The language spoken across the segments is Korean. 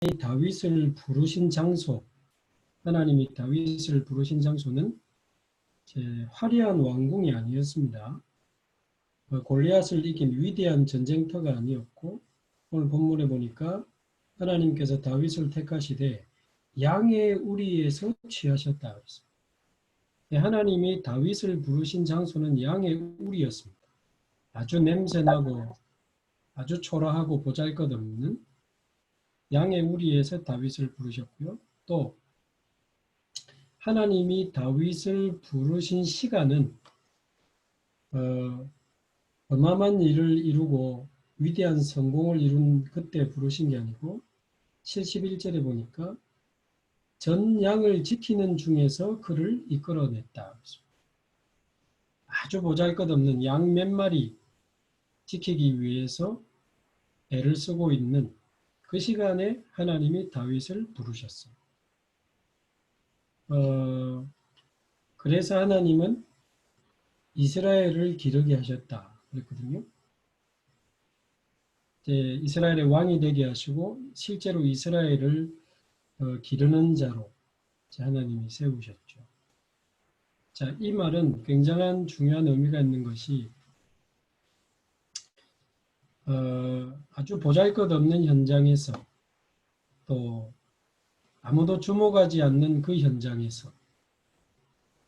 다윗을 부르신 장소, 하나님이 다윗을 부르신 장소는 화려한 왕궁이 아니었습니다. 골리앗을 이긴 위대한 전쟁터가 아니었고, 오늘 본문에 보니까 하나님께서 다윗을 택하시되 양의 우리에서 취하셨다 그랬습니다. 하나님이 다윗을 부르신 장소는 양의 우리였습니다. 아주 냄새나고 아주 초라하고 보잘것없는 양의 우리에서 다윗을 부르셨고요. 또 하나님이 다윗을 부르신 시간은 어마어마한 일을 이루고 위대한 성공을 이룬 그때 부르신 게 아니고 71절에 보니까 전 양을 지키는 중에서 그를 이끌어냈다. 아주 보잘것없는 양 몇 마리 지키기 위해서 애를 쓰고 있는 그 시간에 하나님이 다윗을 부르셨어요. 그래서 하나님은 이스라엘을 기르게 하셨다 그랬거든요. 이스라엘의 왕이 되게 하시고 실제로 이스라엘을 기르는 자로 하나님이 세우셨죠. 자, 이 말은 굉장한 중요한 의미가 있는 것이 아주 보잘것없는 현장에서 또 아무도 주목하지 않는 그 현장에서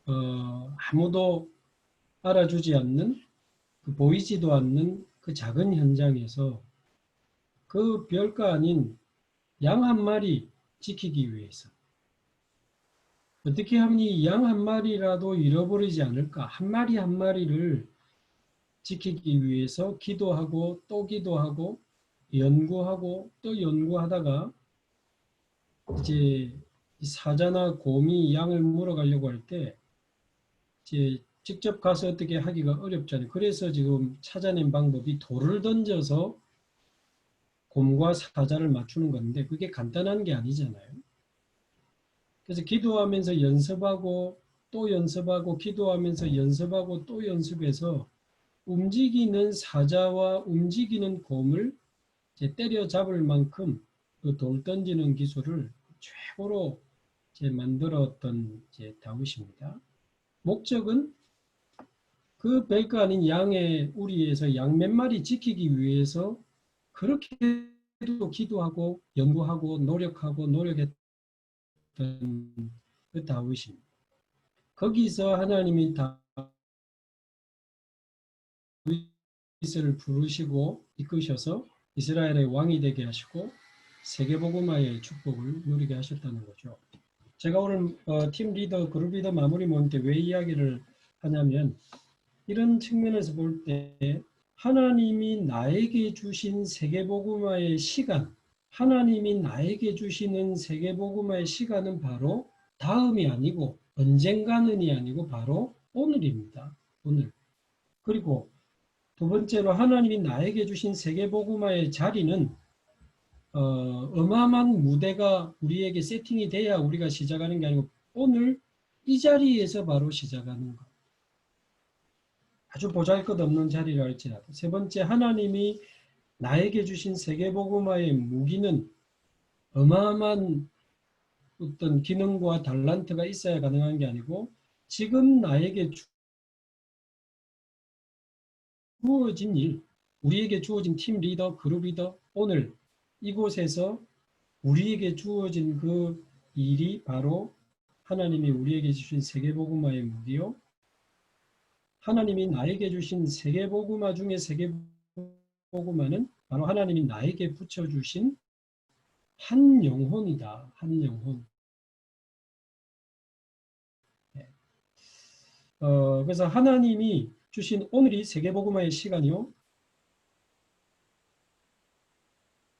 아무도 알아주지 않는 보이지도 않는 그 작은 현장에서 그 별거 아닌 양 한 마리 지키기 위해서 어떻게 하면 이 양 한 마리라도 잃어버리지 않을까? 한 마리 한 마리를 지키기 위해서 기도하고 또 기도하고 연구하고 또 연구하다가 이제 사자나 곰이 양을 물어가려고 할 때 이제 직접 가서 어떻게 하기가 어렵잖아요. 그래서 지금 찾아낸 방법이 돌을 던져서 곰과 사자를 맞추는 건데 그게 간단한 게 아니잖아요. 그래서 기도하면서 연습하고 또 연습하고 기도하면서 연습하고 또 연습해서 움직이는 사자와 움직이는 곰을 때려잡을 만큼 그 돌 던지는 기술을 최고로 만들었던 다윗입니다. 목적은 그 별거 아닌 양의 우리에서 양 몇 마리 지키기 위해서 그렇게도 기도하고 연구하고 노력했던 그 다윗입니다. 거기서 하나님이 다윗을 부르시고 이끄셔서 이스라엘의 왕이 되게 하시고 세계복음화의 축복을 누리게 하셨다는 거죠. 제가 오늘 팀 리더, 그룹 리더 마무리 모임 때 왜 이야기를 하냐면 이런 측면에서 볼 때 하나님이 나에게 주신 세계복음화의 시간, 하나님이 나에게 주시는 세계복음화의 시간은 바로 다음이 아니고 언젠가는이 아니고 바로 오늘입니다. 오늘. 그리고 두 번째로 하나님이 나에게 주신 세계복음화의 자리는 어마어마한 무대가 우리에게 세팅이 돼야 우리가 시작하는 게 아니고 오늘 이 자리에서 바로 시작하는 것. 아주 보잘것없는 자리라 할지라도. 세 번째, 하나님이 나에게 주신 세계복음화의 무기는 어마어마한 어떤 기능과 달란트가 있어야 가능한 게 아니고 지금 나에게 주어진 일, 우리에게 주어진 팀 리더, 그룹 리더, 오늘 이곳에서 우리에게 주어진 그 일이 바로 하나님이 우리에게 주신 세계복음화의 무기요. 하나님이 나에게 주신 세계복음화 중에 세계복음화는 바로 하나님이 나에게 붙여주신 한 영혼이다. 한 영혼. 그래서 하나님이 주신 오늘이 세계복음화의 시간이요.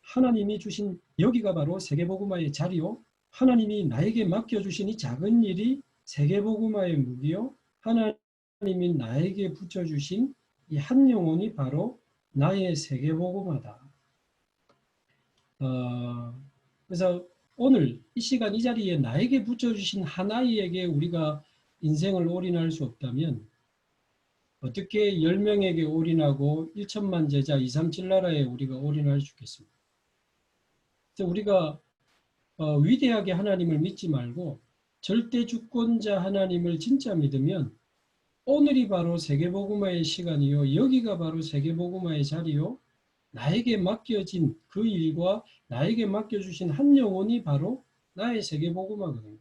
하나님이 주신 여기가 바로 세계복음화의 자리요. 하나님이 나에게 맡겨주신 이 작은 일이 세계복음화의 무기요. 하나님이 나에게 붙여주신 이 한 영혼이 바로 나의 세계복음화다. 그래서 오늘 이 시간 이 자리에 나에게 붙여주신 하나이에게 우리가 인생을 올인할 수 없다면 어떻게 10명에게 올인하고 1천만 제자 237나라에 우리가 올인할 수 있겠습니까? 그래서 우리가 위대하게 하나님을 믿지 말고 절대 주권자 하나님을 진짜 믿으면 오늘이 바로 세계복음화의 시간이요. 여기가 바로 세계복음화의 자리요. 나에게 맡겨진 그 일과 나에게 맡겨주신 한 영혼이 바로 나의 세계복음화거든요.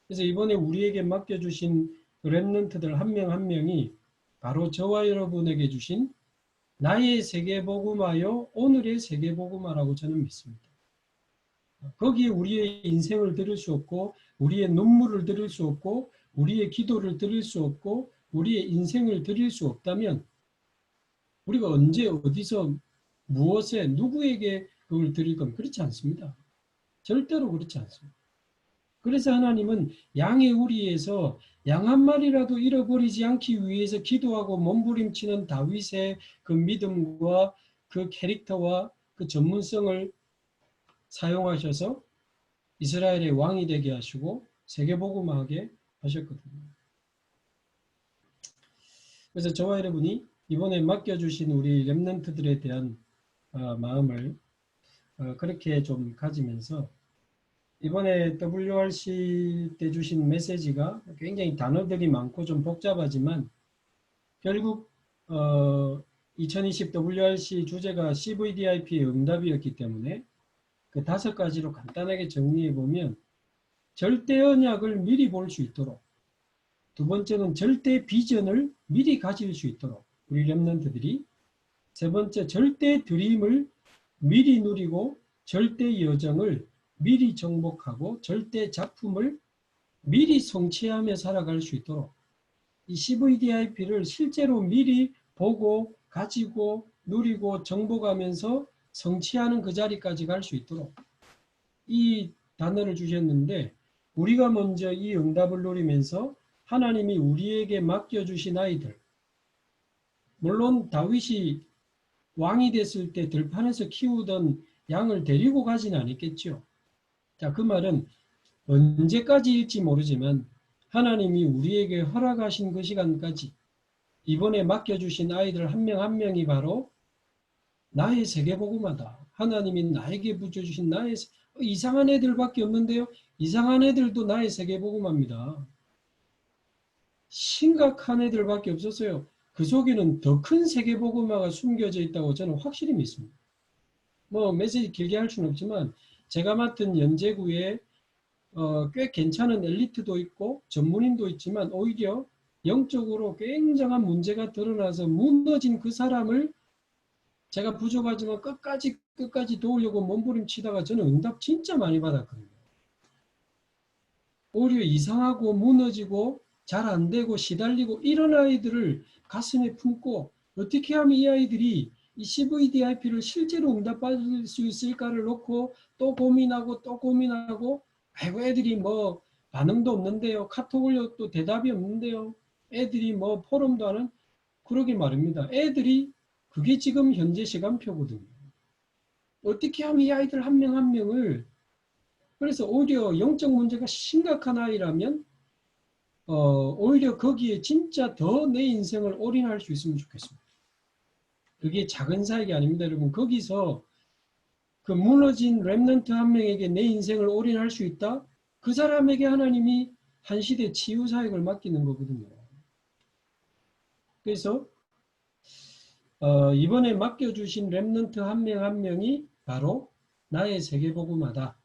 그래서 이번에 우리에게 맡겨주신 렘넌트들 한 명 한 명이 바로 저와 여러분에게 주신 나의 세계복음화요. 오늘의 세계복음화라고 저는 믿습니다. 거기에 우리의 인생을 드릴 수 없고 우리의 눈물을 드릴 수 없고 우리의 기도를 드릴 수 없고 우리의 인생을 드릴 수 없다면 우리가 언제 어디서 무엇에 누구에게 그걸 드릴 건 그렇지 않습니다. 절대로 그렇지 않습니다. 그래서 하나님은 양의 우리에서 양 한 마리라도 잃어버리지 않기 위해서 기도하고 몸부림치는 다윗의 그 믿음과 그 캐릭터와 그 전문성을 사용하셔서 이스라엘의 왕이 되게 하시고 세계복음화하게 하셨거든요. 그래서 저와 여러분이 이번에 맡겨주신 우리 렘넌트들에 대한 마음을 그렇게 좀 가지면서 이번에 WRC 때 주신 메시지가 굉장히 단어들이 많고 좀 복잡하지만 결국 2020 WRC 주제가 CVDIP의 응답이었기 때문에 그 5가지로 간단하게 정리해 보면 절대 언약을 미리 볼 수 있도록, 두 번째는 절대 비전을 미리 가질 수 있도록 우리 렘넌트들이, 세 번째 절대 드림을 미리 누리고 절대 여정을 미리 정복하고 절대 작품을 미리 성취하며 살아갈 수 있도록 이 CVDIP를 실제로 미리 보고 가지고 누리고 정복하면서 성취하는 그 자리까지 갈 수 있도록 이 단어를 주셨는데 우리가 먼저 이 응답을 누리면서 하나님이 우리에게 맡겨주신 아이들, 물론 다윗이 왕이 됐을 때 들판에서 키우던 양을 데리고 가진 않았겠죠. 자, 그 말은 언제까지일지 모르지만 하나님이 우리에게 허락하신 그 시간까지 이번에 맡겨주신 아이들 한 명 한 명이 바로 나의 세계복음화다. 하나님이 나에게 붙여주신 나의 이상한 애들밖에 없는데요. 이상한 애들도 나의 세계복음화입니다. 심각한 애들밖에 없었어요. 그 속에는 더 큰 세계복음화가 숨겨져 있다고 저는 확실히 믿습니다. 뭐 메시지 길게 할 수는 없지만 제가 맡은 연제구에 꽤 괜찮은 엘리트도 있고 전문인도 있지만 오히려 영적으로 굉장한 문제가 드러나서 무너진 그 사람을 제가 부족하지만 끝까지 도우려고 몸부림치다가 저는 응답 진짜 많이 받았거든요. 오히려 이상하고 무너지고 잘 안 되고 시달리고 이런 아이들을 가슴에 품고 어떻게 하면 이 아이들이 이 CVDIP를 실제로 응답받을 수 있을까를 놓고 또 고민하고 아이고 애들이 뭐 반응도 없는데요. 카톡 올려도 대답이 없는데요. 애들이 뭐 포럼도 하는 그러게 말입니다. 애들이 그게 지금 현재 시간표거든요. 어떻게 하면 이 아이들 한 명 한 명을 그래서 오히려 영적 문제가 심각한 아이라면 오히려 거기에 진짜 더 내 인생을 올인할 수 있으면 좋겠습니다. 그게 작은 사역이 아닙니다. 여러분 거기서 그 무너진 렘넌트 한 명에게 내 인생을 올인할 수 있다? 그 사람에게 하나님이 한 시대 치유 사역을 맡기는 거거든요. 그래서 이번에 맡겨주신 렘넌트 한 명 한 명이 바로 나의 세계복음화다.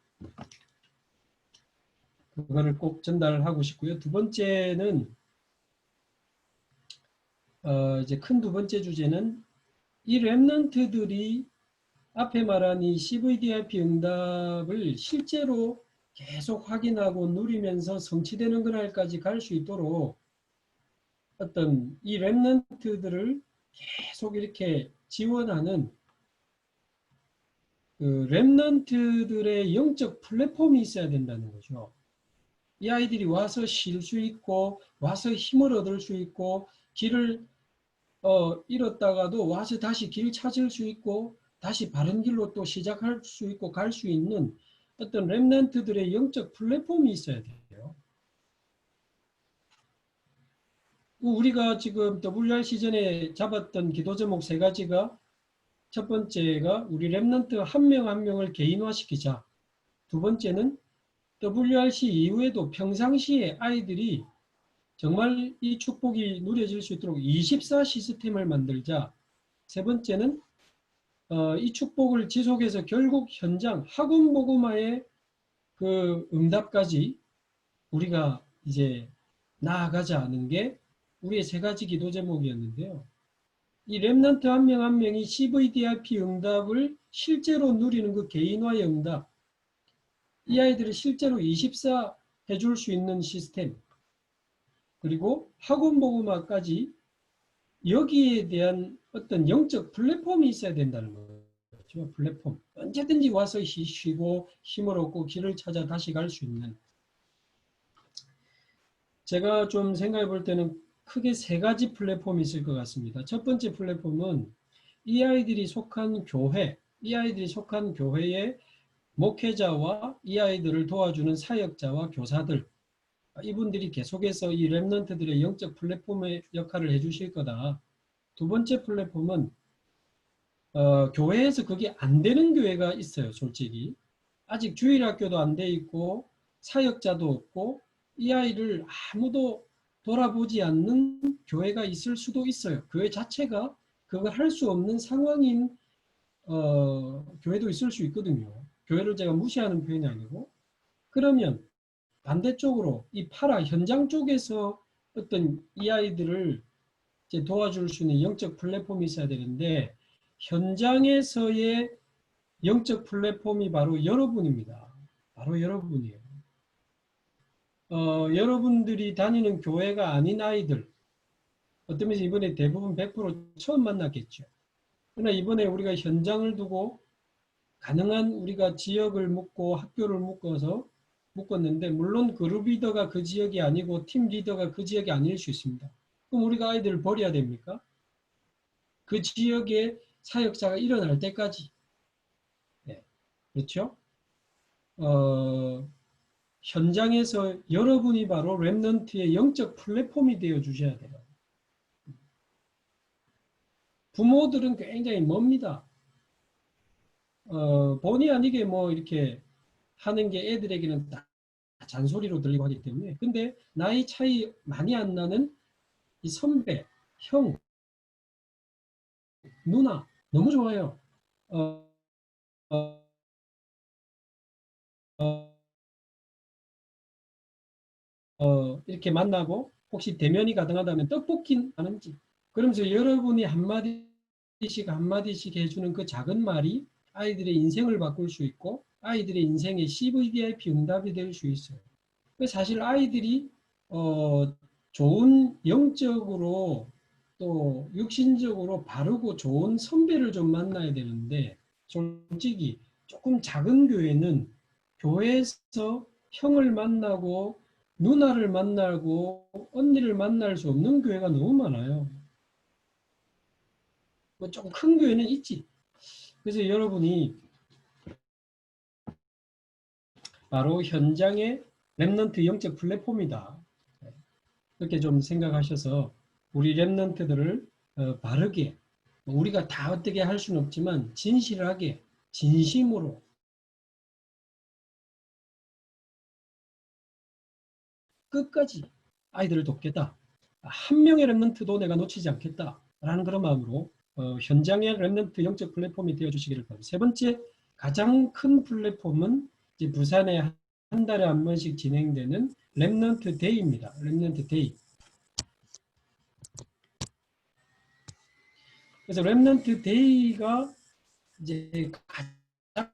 그거를 꼭 전달하고 싶고요. 두 번째는 이제 큰 두 번째 주제는 이 렘넌트들이 앞에 말한 이 CVDIP 응답을 실제로 계속 확인하고 누리면서 성취되는 그날까지 갈 수 있도록 어떤 이 렘넌트들을 계속 이렇게 지원하는 그 렘넌트들의 영적 플랫폼이 있어야 된다는 거죠. 이 아이들이 와서 쉴 수 있고 와서 힘을 얻을 수 있고 길을 잃었다가도 와서 다시 길 찾을 수 있고 다시 바른 길로 또 시작할 수 있고 갈 수 있는 어떤 렘넌트들의 영적 플랫폼이 있어야 돼요. 우리가 지금 WRC 전에 잡았던 기도 제목 3가지가 첫 번째가 우리 렘넌트 한 명 한 명을 개인화시키자. 두 번째는 WRC 이후에도 평상시에 아이들이 정말 이 축복이 누려질 수 있도록 24 시스템을 만들자. 세 번째는 이 축복을 지속해서 결국 현장 학원 보고마의 그 응답까지 우리가 이제 나아가자는 게 우리의 세 가지 기도 제목이었는데요. 이 렘넌트 한 명 한 명이 CVDIP 응답을 실제로 누리는 그 개인화의 응답, 이 아이들을 실제로 24 해줄 수 있는 시스템, 그리고 학원 보고마까지 여기에 대한 어떤 영적 플랫폼이 있어야 된다는 거죠. 플랫폼. 언제든지 와서 쉬고 힘을 얻고 길을 찾아 다시 갈 수 있는. 제가 좀 생각해 볼 때는 크게 세 가지 플랫폼이 있을 것 같습니다. 첫 번째 플랫폼은 이 아이들이 속한 교회, 이 아이들이 속한 교회의 목회자와 이 아이들을 도와주는 사역자와 교사들, 이분들이 계속해서 이 렘넌트들의 영적 플랫폼의 역할을 해주실 거다. 두 번째 플랫폼은 교회에서 그게 안 되는 교회가 있어요. 솔직히. 아직 주일학교도 안 돼 있고 사역자도 없고 이 아이를 아무도 돌아보지 않는 교회가 있을 수도 있어요. 교회 자체가 그걸 할 수 없는 상황인 교회도 있을 수 있거든요. 교회를 제가 무시하는 표현이 아니고. 그러면 반대쪽으로 이 파라 현장 쪽에서 어떤 이 아이들을 이제 도와줄 수 있는 영적 플랫폼이 있어야 되는데 현장에서의 영적 플랫폼이 바로 여러분입니다. 바로 여러분이에요. 여러분들이 다니는 교회가 아닌 아이들, 어떤 면에서 이번에 대부분 100% 처음 만났겠죠. 그러나 이번에 우리가 현장을 두고 가능한 우리가 지역을 묶고 학교를 묶었는데 물론 그룹 리더가 그 지역이 아니고 팀 리더가 그 지역이 아닐 수 있습니다. 그럼 우리가 아이들을 버려야 됩니까? 그 지역에 사역자가 일어날 때까지. 네. 그렇죠? 현장에서 여러분이 바로 렘넌트의 영적 플랫폼이 되어 주셔야 돼요. 부모들은 굉장히 멉니다. 본의 아니게 뭐 이렇게 하는 게 애들에게는 다 잔소리로 들리고 하기 때문에. 근데 나이 차이 많이 안 나는 이 선배, 형, 누나 너무 좋아요. 어, 어, 이렇게 만나고 혹시 대면이 가능하다면 떡볶이 하는지 그러면서 여러분이 한마디씩 한마디씩 해주는 그 작은 말이 아이들의 인생을 바꿀 수 있고 아이들의 인생의 CVDIP 응답이 될 수 있어요. 사실 아이들이 좋은 영적으로 또 육신적으로 바르고 좋은 선배를 좀 만나야 되는데 솔직히 조금 작은 교회는 교회에서 형을 만나고 누나를 만나고 언니를 만날 수 없는 교회가 너무 많아요. 뭐 조금 큰 교회는 있지. 그래서 여러분이 바로 현장의 렘넌트 영적 플랫폼이다. 그렇게 좀 생각하셔서 우리 렘넌트들을 바르게 우리가 다 어떻게 할 수는 없지만 진실하게 진심으로 끝까지 아이들을 돕겠다. 한 명의 렘넌트도 내가 놓치지 않겠다라는 그런 마음으로 현장의 렘넌트 영적 플랫폼이 되어주시기를 바랍니다. 세 번째 가장 큰 플랫폼은 이제 부산에 한 달에 한 번씩 진행되는 렘넌트 데이입니다. 렘넌트 데이. 그래서 렘넌트 데이가 이제 가장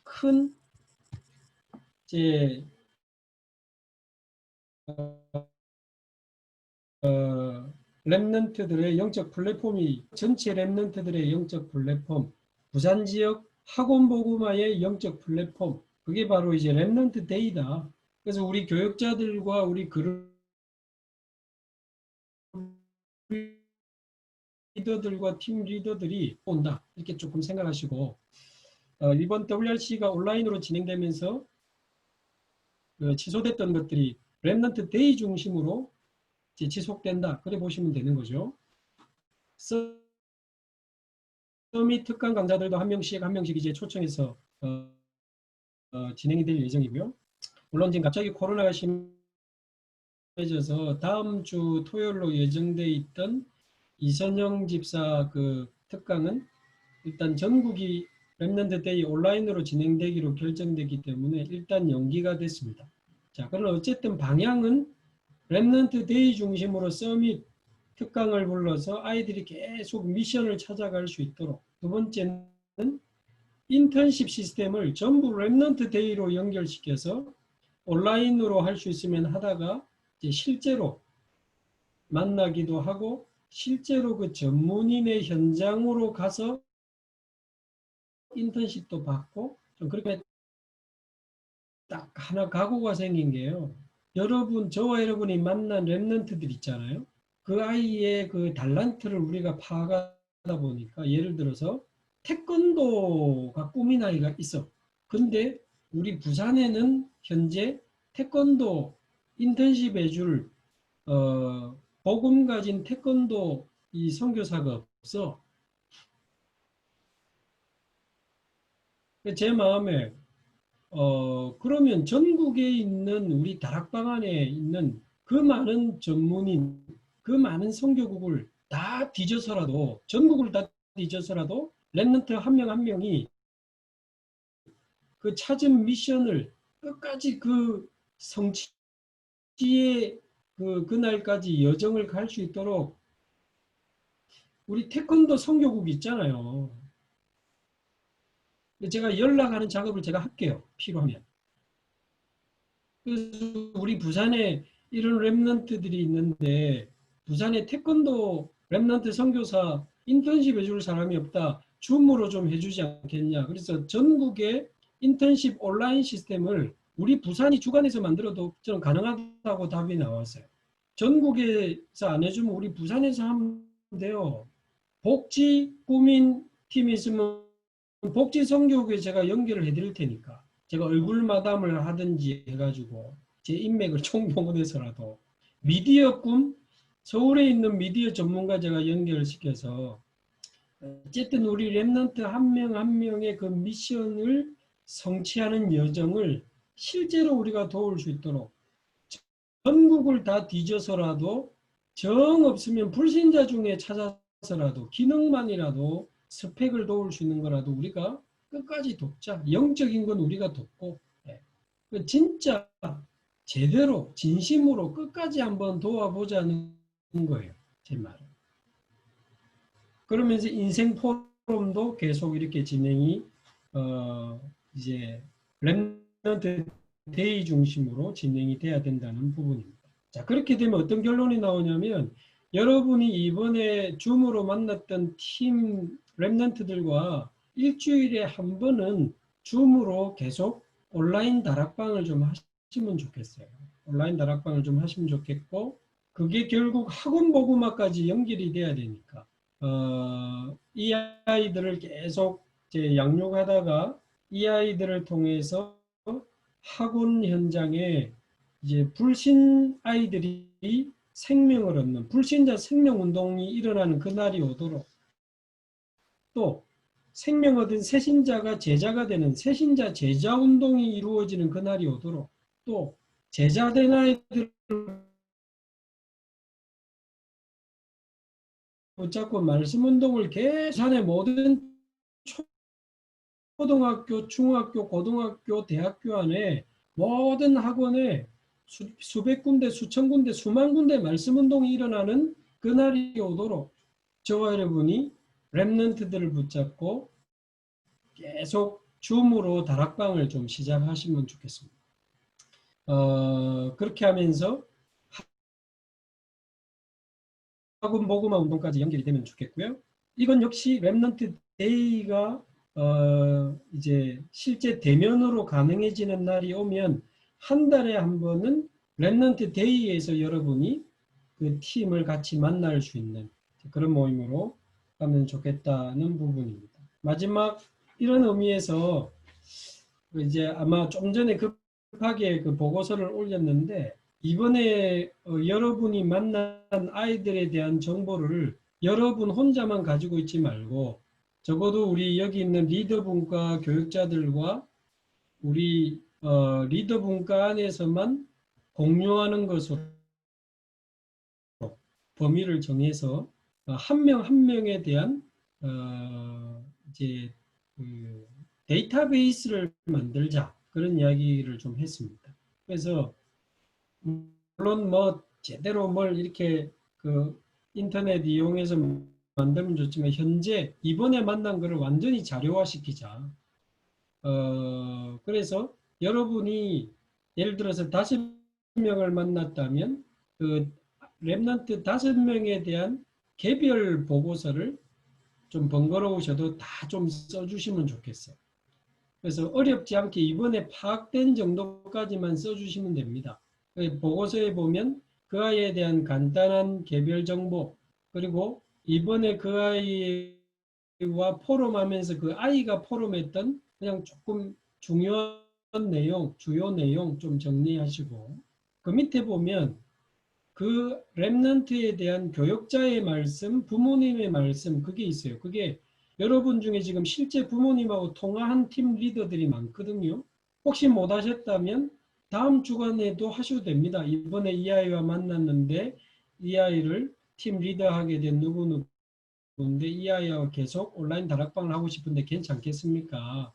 큰 이제 렘넌트들의 영적 플랫폼이 전체 렘넌트들의 영적 플랫폼, 부산 지역 학원 보고마의 영적 플랫폼, 그게 바로 이제 렘넌트 데이다. 그래서 우리 교육자들과 우리 그룹 리더들과 팀 리더들이 온다. 이렇게 조금 생각하시고 이번 WRC가 온라인으로 진행되면서 취소됐던 것들이 렘넌트 데이 중심으로 지속된다. 그래 보시면 되는 거죠. 서밋 특강 강사들도 한 명씩 이제 초청해서 진행이 될 예정이고요. 물론 지금 갑자기 코로나가 심해져서 다음 주 토요일로 예정돼 있던 이선영 집사 그 특강은 일단 전국이 랩넌트 데이 온라인으로 진행되기로 결정되기 때문에 일단 연기가 됐습니다. 자, 그럼 어쨌든 방향은 랩넌트 데이 중심으로 서밋 특강을 불러서 아이들이 계속 미션을 찾아갈 수 있도록, 두 번째는 인턴십 시스템을 전부 랩넌트 데이로 연결시켜서 온라인으로 할 수 있으면 하다가 이제 실제로 만나기도 하고 실제로 그 전문인의 현장으로 가서 인턴십도 받고 좀 그렇게 딱 하나 각오가 생긴 게요. 여러분, 저와 여러분이 만난 랩런트들 있잖아요. 그 아이의 그 달란트를 우리가 파악하다 보니까 예를 들어서 태권도가 꿈인 아이가 있어. 근데 우리 부산에는 현재 태권도 인턴십 해줄 복음 가진 태권도 이 선교사가 없어. 제 마음에 그러면 전국에 있는 우리 다락방 안에 있는 그 많은 전문인, 그 많은 선교국을 다 뒤져서라도, 전국을 다 뒤져서라도 랩런트 한 명 한 명이 그 찾은 미션을 끝까지 그 성취의 그날까지 여정을 갈 수 있도록 우리 태권도 선교국 있잖아요. 제가 연락하는 작업을 제가 할게요. 필요하면. 그래서 우리 부산에 이런 랩런트들이 있는데 부산에 태권도 랩런트 선교사 인턴십 해줄 사람이 없다. 줌으로 좀 해주지 않겠냐. 그래서 전국의 인턴십 온라인 시스템을 우리 부산이 주관해서 만들어도 저는 가능하다고 답이 나왔어요. 전국에서 안 해주면 우리 부산에서 하면 돼요. 복지 꾸민 팀이 있으면 복지 선교국에 제가 연결을 해드릴 테니까. 제가 얼굴 마담을 하든지 해가지고 제 인맥을 총동원해서라도 미디어 꿈, 서울에 있는 미디어 전문가 제가 연결을 시켜서 어쨌든 우리 랩런트 한 명 한 명의 그 미션을 성취하는 여정을 실제로 우리가 도울 수 있도록 전국을 다 뒤져서라도 정 없으면 불신자 중에 찾아서라도 기능만이라도 스펙을 도울 수 있는 거라도 우리가 끝까지 돕자. 영적인 건 우리가 돕고 진짜 제대로 진심으로 끝까지 한번 도와보자는 거예요. 제 말은. 그러면서 인생 포럼도 계속 이렇게 진행이 이제 랩런트 데이 중심으로 진행이 돼야 된다는 부분입니다. 자, 그렇게 되면 어떤 결론이 나오냐면 여러분이 이번에 줌으로 만났던 팀 랩런트들과 일주일에 한 번은 줌으로 계속 온라인 다락방을 좀 하시면 좋겠어요. 온라인 다락방을 좀 하시면 좋겠고 그게 결국 학원 복음화까지 연결이 돼야 되니까 이 아이들을 계속 이제 양육하다가 이 아이들을 통해서 학원 현장에 이제 불신 아이들이 생명을 얻는 불신자 생명 운동이 일어나는 그날이 오도록 또 생명 얻은 새신자가 제자가 되는 새신자 제자 운동이 이루어지는 그날이 오도록 또 제자된 아이들을 붙잡고 말씀 운동을 계산해 모든 초등학교, 중학교, 고등학교, 대학교 안에 모든 학원에 수백 군데, 수천 군데, 수만 군데 말씀 운동이 일어나는 그날이 오도록 저와 여러분이 랩런트들을 붙잡고 계속 줌으로 다락방을 좀 시작하시면 좋겠습니다. 그렇게 하면서 학원 복음화 운동까지 연결이 되면 좋겠고요. 이건 역시 랩런트 데이가 이제 실제 대면으로 가능해지는 날이 오면 한 달에 한 번은 랩런트 데이에서 여러분이 그 팀을 같이 만날 수 있는 그런 모임으로 가면 좋겠다는 부분입니다. 마지막 이런 의미에서 이제 아마 좀 전에 급하게 그 보고서를 올렸는데 이번에 여러분이 만난 아이들에 대한 정보를 여러분 혼자만 가지고 있지 말고 적어도 우리 여기 있는 리더 분과 교육자들과 우리 리더 분과 안에서만 공유하는 것으로 범위를 정해서 한 명 한 명에 대한 이제 그 데이터베이스를 만들자 그런 이야기를 좀 했습니다. 그래서 물론 뭐 제대로 뭘 이렇게 그 인터넷 이용해서 만들면 좋지만 현재 이번에 만난 거를 완전히 자료화시키자. 그래서 여러분이 예를 들어서 5명을 만났다면 그 랩넌트 5명에 대한 개별 보고서를 좀 번거로우셔도 다 좀 써주시면 좋겠어요. 그래서 어렵지 않게 이번에 파악된 정도까지만 써주시면 됩니다. 보고서에 보면 그 아이에 대한 간단한 개별 정보, 그리고 이번에 그 아이와 포럼하면서 그 아이가 포럼했던 그냥 조금 중요한 내용, 주요 내용 좀 정리하시고, 그 밑에 보면 그 랩넌트에 대한 교육자의 말씀, 부모님의 말씀, 그게 있어요. 그게 여러분 중에 지금 실제 부모님하고 통화한 팀 리더들이 많거든요. 혹시 못 하셨다면 다음 주간에도 하셔도 됩니다. 이번에 이 아이와 만났는데 이 아이를 팀 리더하게 된 누구누구인데 이 아이와 계속 온라인 다락방을 하고 싶은데 괜찮겠습니까?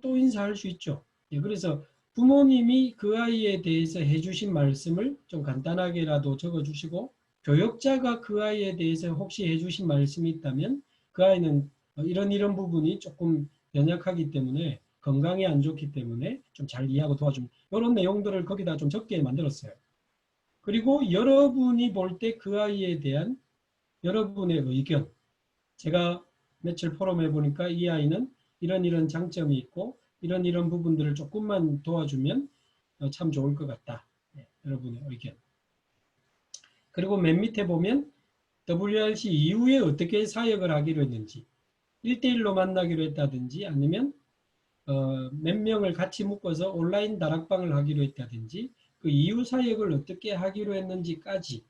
또 인사할 수 있죠. 예, 그래서 부모님이 그 아이에 대해서 해주신 말씀을 좀 간단하게라도 적어주시고 교육자가 그 아이에 대해서 혹시 해주신 말씀이 있다면 그 아이는 이런 부분이 조금 연약하기 때문에 건강에 안 좋기 때문에 좀 잘 이해하고 도와주는 이런 내용들을 거기다 좀 적게 만들었어요. 그리고 여러분이 볼 때 그 아이에 대한 여러분의 의견, 제가 며칠 포럼해 보니까 이 아이는 이런 장점이 있고 이런 부분들을 조금만 도와주면 참 좋을 것 같다. 네, 여러분의 의견. 그리고 맨 밑에 보면 WRC 이후에 어떻게 사역을 하기로 했는지 1대1로 만나기로 했다든지 아니면 몇 명을 같이 묶어서 온라인 다락방을 하기로 했다든지 그 이후 사역을 어떻게 하기로 했는지까지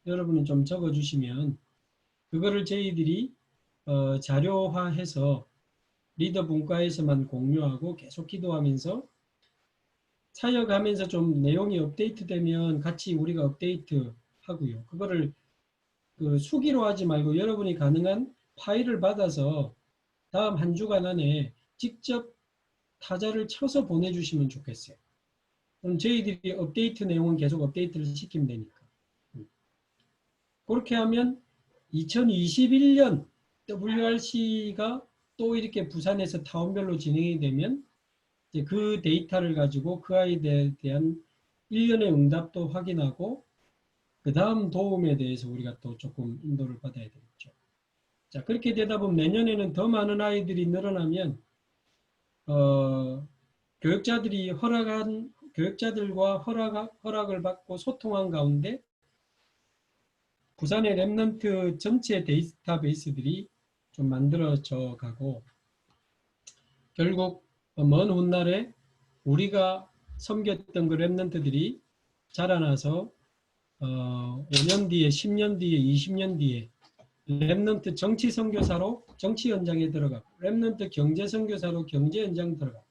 여러분이 좀 적어주시면 그거를 저희들이 자료화해서 리더 분과에서만 공유하고 계속 기도하면서 사역하면서 좀 내용이 업데이트되면 같이 우리가 업데이트 하고요. 그거를 그 수기로 하지 말고 여러분이 가능한 파일을 받아서 다음 한 주간 안에 직접 타자를 쳐서 보내주시면 좋겠어요. 그럼 저희들이 업데이트 내용은 계속 업데이트를 시키면 되니까. 그렇게 하면 2021년 WRC가 또 이렇게 부산에서 타운별로 진행이 되면 이제 그 데이터를 가지고 그 아이들에 대한 일련의 응답도 확인하고 그 다음 도움에 대해서 우리가 또 조금 인도를 받아야 되겠죠. 자, 그렇게 되다 보면 내년에는 더 많은 아이들이 늘어나면 교육자들이 교육자들과 허락을 받고 소통한 가운데 부산의 랩넌트 전체 데이터베이스들이 좀 만들어져 가고 결국 먼 훗날에 우리가 섬겼던 그 랩넌트들이 자라나서 5년 뒤에, 10년 뒤에, 20년 뒤에 랩넌트 정치 선교사로 정치 현장에 들어가고 랩넌트 경제 선교사로 경제 현장 들어가고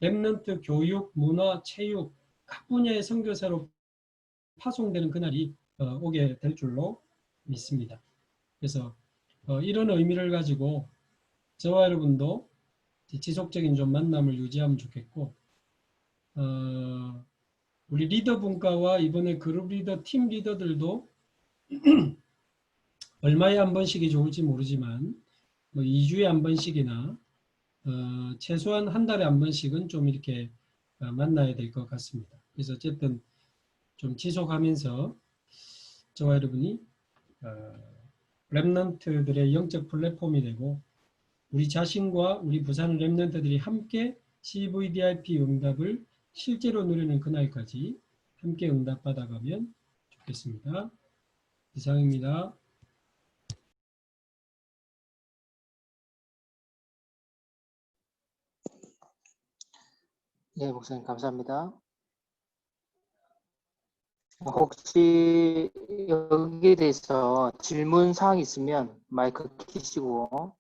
랩넌트 교육, 문화, 체육 각 분야의 선교사로 파송되는 그날이 오게 될 줄로 믿습니다. 그래서 이런 의미를 가지고 저와 여러분도 지속적인 좀 만남을 유지하면 좋겠고 우리 리더 분과와 이번에 그룹 리더, 팀 리더들도 얼마에 한 번씩이 좋을지 모르지만 뭐 2주에 한 번씩이나 최소한 한 달에 한 번씩은 좀 이렇게 만나야 될 것 같습니다. 그래서 어쨌든 좀 지속하면서 저와 여러분이 랩넌트들의 영적 플랫폼이 되고 우리 자신과 우리 부산 랩넌트들이 함께 CVDIP 응답을 실제로 누리는 그날까지 함께 응답받아가면 좋겠습니다. 이상입니다. 예, 목사님 감사합니다. 혹시 여기에 대해서 질문 사항 있으면 마이크 켜시고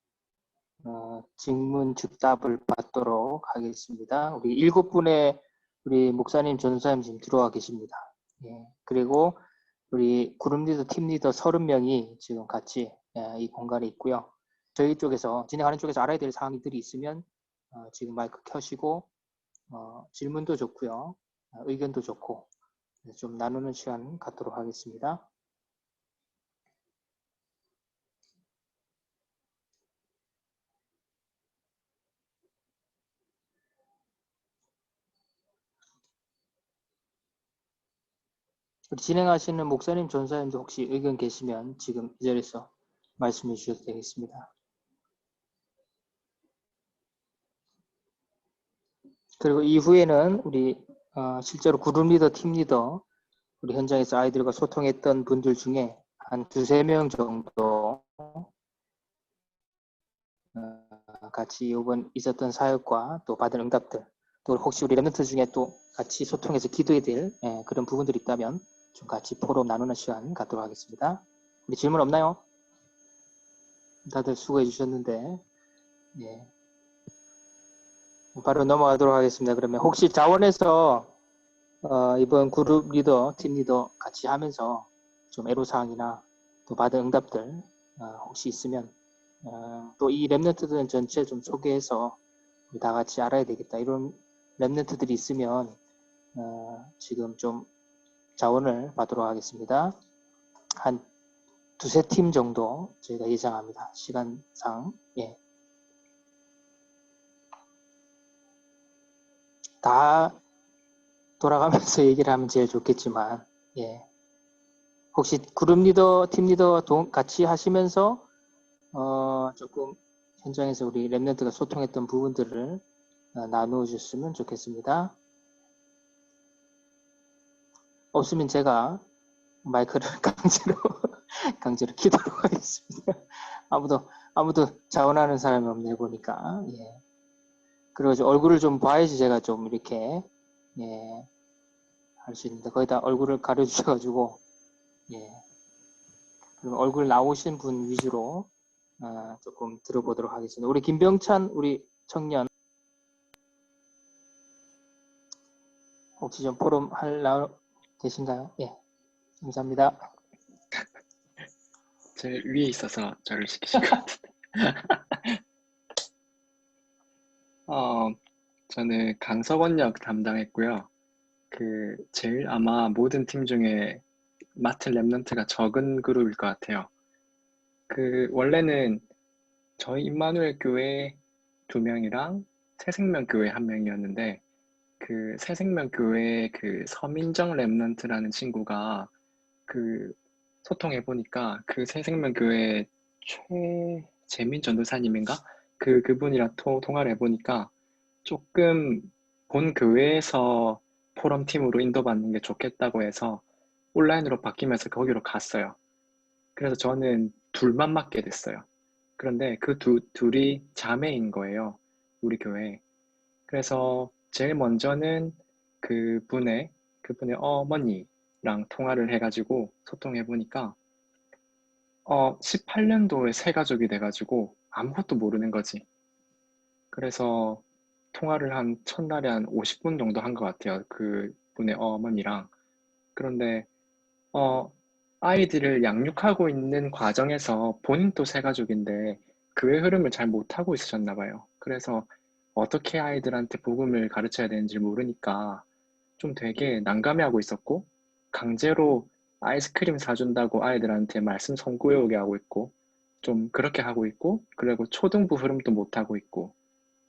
질문 즉답을 받도록 하겠습니다. 우리 7분의 우리 목사님, 전사님 지금 들어와 계십니다. 예, 그리고 우리 그룹 리더, 팀 리더 30명이 지금 같이 이 공간에 있고요. 저희 쪽에서, 진행하는 쪽에서 알아야 될 사항들이 있으면 지금 마이크 켜시고 질문도 좋고요. 의견도 좋고 좀 나누는 시간 갖도록 하겠습니다. 우리 진행하시는 목사님, 전사님도 혹시 의견 계시면 지금 이 자리에서 말씀해 주셔도 되겠습니다. 그리고 이후에는 우리 실제로 그룹 리더, 팀 리더, 우리 현장에서 아이들과 소통했던 분들 중에 한 2-3명 정도 같이 이번 있었던 사역과 또 받은 응답들, 또 혹시 우리 랩런트 중에 또 같이 소통해서 기도해야 될 그런 부분들이 있다면 좀 같이 포럼 나누는 시간 갖도록 하겠습니다. 우리 질문 없나요? 다들 수고해 주셨는데 예. 바로 넘어가도록 하겠습니다. 그러면 혹시 자원에서 이번 그룹 리더, 팀 리더 같이 하면서 좀 애로사항이나 또 받은 응답들 혹시 있으면 또 이 랩런트들 전체 좀 소개해서 우리 다 같이 알아야 되겠다. 이런 랩런트들이 있으면 지금 좀 자원을 받도록 하겠습니다. 한 2-3팀 정도 저희가 예상합니다. 시간상. 예. 다 돌아가면서 얘기를 하면 제일 좋겠지만, 예. 혹시 그룹 리더, 팀 리더 같이 하시면서, 조금 현장에서 우리 랩런트가 소통했던 부분들을 나누어 주셨으면 좋겠습니다. 없으면 제가 마이크를 강제로 키도록 하겠습니다. 아무도 자원하는 사람이 없네 보니까, 예. 그리고 얼굴을 좀 봐야지 제가 좀 이렇게, 예. 할 수 있는데, 거기다 얼굴을 가려주셔가지고, 예. 그럼 얼굴 나오신 분 위주로 조금 들어보도록 하겠습니다. 우리 김병찬 우리 청년 혹시 좀 포럼 계신가요? 예, 감사합니다. 제일 위에 있어서 저를 시키신 것 같은데. 저는 강석원 역 담당했고요. 제일 아마 모든 팀 중에 맡은 랩런트가 적은 그룹일 것 같아요. 원래는 저희 임마누엘 교회 2명이랑 새생명 교회 1명이었는데, 새생명 교회 서민정 랩런트라는 친구가 소통해보니까 새생명 교회 최재민 전도사님인가? 그분이랑 통화를 해보니까 조금 본 교회에서 포럼 팀으로 인도받는 게 좋겠다고 해서 온라인으로 바뀌면서 거기로 갔어요. 그래서 저는 둘만 맡게 됐어요. 그런데 둘이 자매인 거예요. 우리 교회. 그래서 제일 먼저는 그분의 어머니랑 통화를 해가지고 소통해보니까 18년도에 새 가족이 돼가지고 아무것도 모르는 거지. 그래서 통화를 첫날에 한 50분 정도 한 것 같아요. 그 분의 어머니랑. 그런데 아이들을 양육하고 있는 과정에서 본인도 새 가족인데 교회 흐름을 잘 못하고 있으셨나 봐요. 그래서 어떻게 아이들한테 복음을 가르쳐야 되는지 모르니까 좀 되게 난감해하고 있었고, 강제로 아이스크림 사준다고 아이들한테 말씀 선고해오게 하고 있고, 좀 그렇게 하고 있고, 그리고 초등부 흐름도 못하고 있고,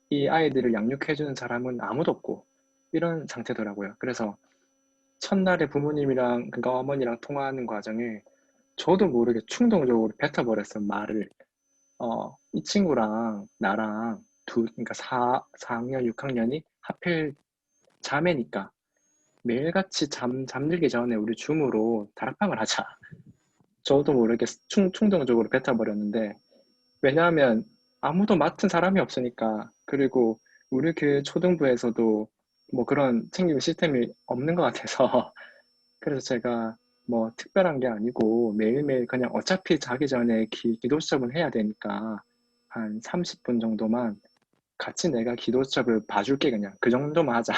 이 아이들을 양육해주는 사람은 아무도 없고, 이런 상태더라고요. 그래서 첫날에 부모님이랑, 그러니까 어머니랑 통화하는 과정에 저도 모르게 충동적으로 뱉어버렸어요, 말을. 이 친구랑 나랑 그러니까 4학년, 6학년이 하필 자매니까 매일같이 잠들기 전에 우리 줌으로 다락방을 하자. 저도 모르게 충동적으로 뱉어버렸는데, 왜냐하면 아무도 맡은 사람이 없으니까. 그리고 우리 교회 초등부에서도 뭐 그런 챙기는 시스템이 없는 것 같아서 그래서 제가 뭐 특별한 게 아니고 매일매일 그냥 어차피 자기 전에 기도 수업은 해야 되니까 한 30분 정도만 같이 내가 기도 수첩을 봐줄게 그냥 그 정도만 하자.